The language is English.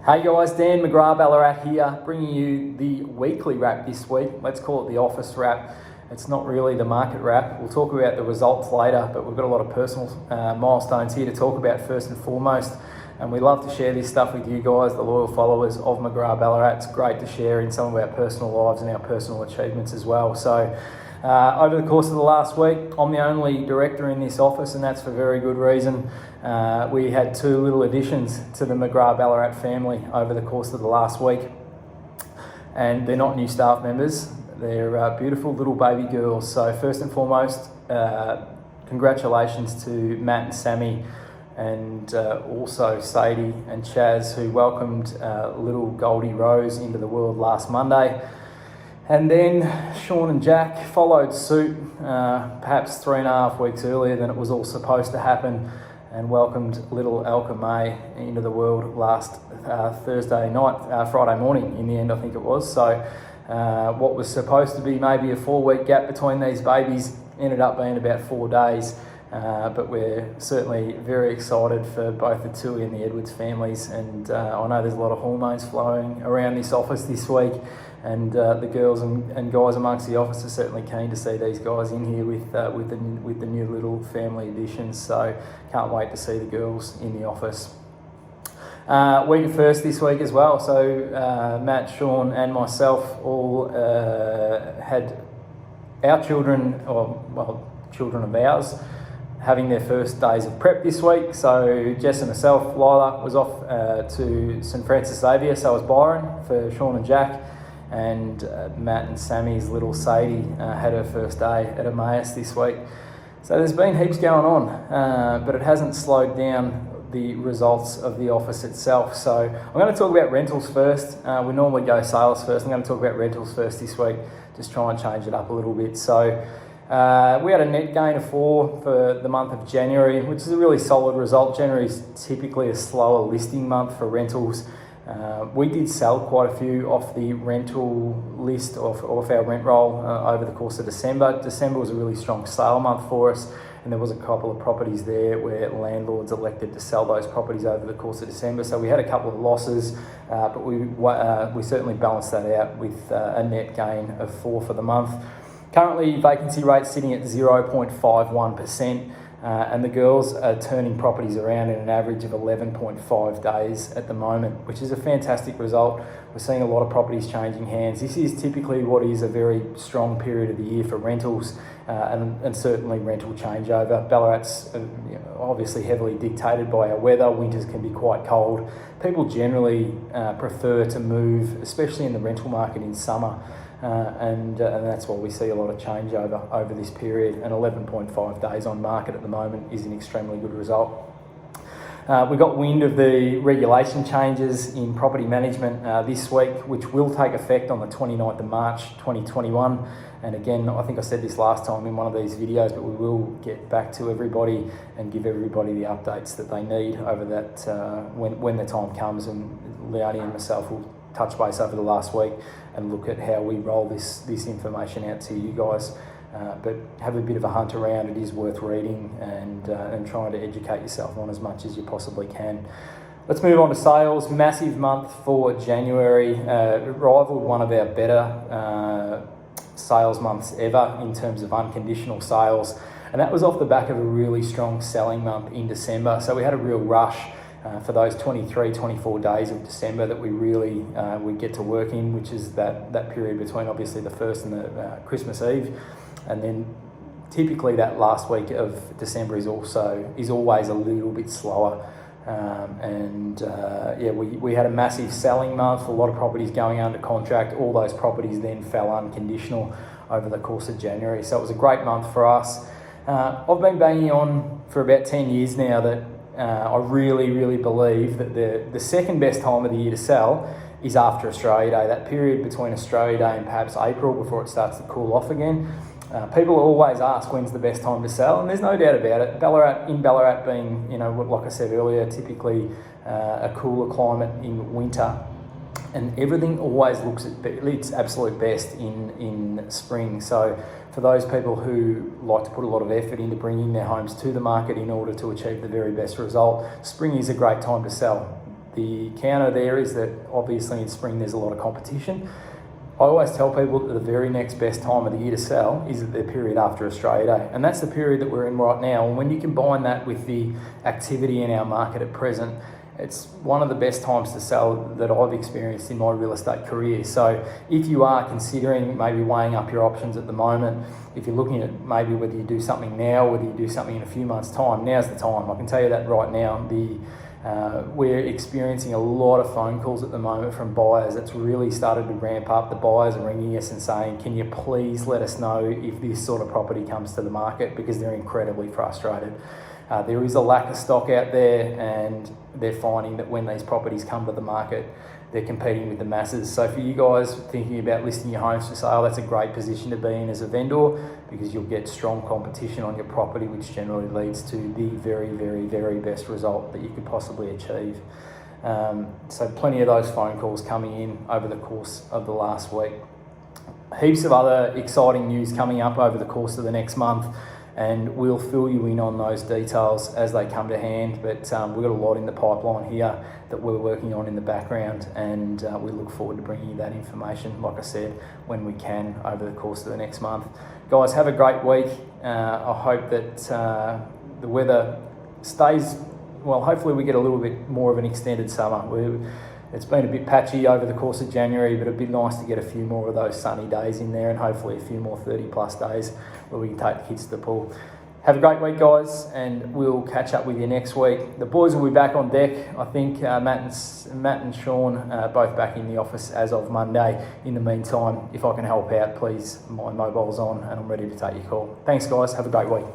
Hey guys, Dan McGrath Ballarat here, bringing you the weekly wrap this week. Let's call it the office wrap. It's not really the market wrap. We'll talk about the results later, but we've got a lot of personal milestones here to talk about first and foremost. And we love to share this stuff with you guys, the loyal followers of McGrath Ballarat. It's great to share in some of our personal lives and our personal achievements as well. So over the course of the last week, I'm the only director in this office, and that's for very good reason. We had two little additions to the McGrath Ballarat family over the course of the last week. And they're not new staff members, they're beautiful little baby girls. So first and foremost, congratulations to Matt and Sammy, and also Sadie and Chaz, who welcomed little Goldie Rose into the world last Monday. And then Sean and Jack followed suit, perhaps 3.5 weeks earlier than it was all supposed to happen, and welcomed little Elka May into the world last Friday morning in the end, I think it was. So what was supposed to be maybe a 4-week gap between these babies ended up being about 4 days. But we're certainly very excited for both the Tui and the Edwards families, and I know there's a lot of hormones flowing around this office this week, and the girls and guys amongst the office are certainly keen to see these guys in here with the new little family additions. So can't wait to see the girls in the office. Week of first this week as well. So Matt, Sean, and myself all had our children, children of ours, having their first days of prep this week. So Jess and myself, Lila, was off to St Francis Xavier, so was Byron for Sean and Jack, and Matt and Sammy's little Sadie had her first day at Emmaus this week. So there's been heaps going on, but it hasn't slowed down the results of the office itself. So I'm going to talk about rentals first. We normally go sales first. I'm going to talk about rentals first this week, just try and change it up a little bit. So we had a net gain of 4 for the month of January, which is a really solid result. January is typically a slower listing month for rentals. We did sell quite a few off the rental list, off our rent roll over the course of December. December was a really strong sale month for us, and there was a couple of properties there where landlords elected to sell those properties over the course of December. So we had a couple of losses, but we certainly balanced that out with a net gain of 4 for the month. Currently, vacancy rate sitting at 0.51%, and the girls are turning properties around in an average of 11.5 days at the moment, which is a fantastic result. We're seeing a lot of properties changing hands. This is typically what is a very strong period of the year for rentals, and certainly rental changeover. Ballarat's obviously heavily dictated by our weather. Winters can be quite cold. People generally prefer to move, especially in the rental market in summer. And that's why we see a lot of changeover over this period, and 11.5 days on market at the moment is an extremely good result. We got wind of the regulation changes in property management this week, which will take effect on the 29th of March 2021. And again, I think I said this last time in one of these videos, but we will get back to everybody and give everybody the updates that they need over that when the time comes. And Leonie and myself will touch base over the last week and look at how we roll this information out to you guys. But have a bit of a hunt around. It is worth reading and trying to educate yourself on as much as you possibly can. Let's move on to sales. Massive month for January. It rivaled one of our better sales months ever in terms of unconditional sales. And that was off the back of a really strong selling month in December. So we had a real rush for those 24 days of December that we really we get to work in, which is that period between obviously the 1st and the Christmas Eve. And then typically that last week of December is always a little bit slower. We had a massive selling month, a lot of properties going under contract. All those properties then fell unconditional over the course of January. So it was a great month for us. I've been banging on for about 10 years now that I really, really believe that the second best time of the year to sell is after Australia Day, that period between Australia Day and perhaps April before it starts to cool off again. People always ask when's the best time to sell, and there's no doubt about it. Ballarat being, like I said earlier, typically a cooler climate in winter, and everything always looks at its absolute best in spring. So for those people who like to put a lot of effort into bringing their homes to the market in order to achieve the very best result, spring is a great time to sell. The counter there is that obviously in spring there's a lot of competition. I always tell people that the very next best time of the year to sell is the period after Australia Day. And that's the period that we're in right now. And when you combine that with the activity in our market at present, it's one of the best times to sell that I've experienced in my real estate career. So if you are considering maybe weighing up your options at the moment, if you're looking at maybe whether you do something now, whether you do something in a few months' time, now's the time. I can tell you that right now. We're experiencing a lot of phone calls at the moment from buyers. It's really started to ramp up. The buyers are ringing us and saying, can you please let us know if this sort of property comes to the market, because they're incredibly frustrated. There is a lack of stock out there, and they're finding that when these properties come to the market, they're competing with the masses. So for you guys thinking about listing your homes for sale, that's a great position to be in as a vendor, because you'll get strong competition on your property, which generally leads to the very, very, very best result that you could possibly achieve. So plenty of those phone calls coming in over the course of the last week. Heaps of other exciting news coming up over the course of the next month, and we'll fill you in on those details as they come to hand. But we've got a lot in the pipeline here that we're working on in the background, and we look forward to bringing you that information, like I said, when we can over the course of the next month. Guys, have a great week. I hope that the weather stays, well, hopefully we get a little bit more of an extended summer. It's been a bit patchy over the course of January, but it'd be nice to get a few more of those sunny days in there, and hopefully a few more 30 plus days where we can take the kids to the pool. Have a great week, guys, and we'll catch up with you next week. The boys will be back on deck. I think Matt and Sean both back in the office as of Monday. In the meantime, if I can help out, please, my mobile's on and I'm ready to take your call. Thanks, guys. Have a great week.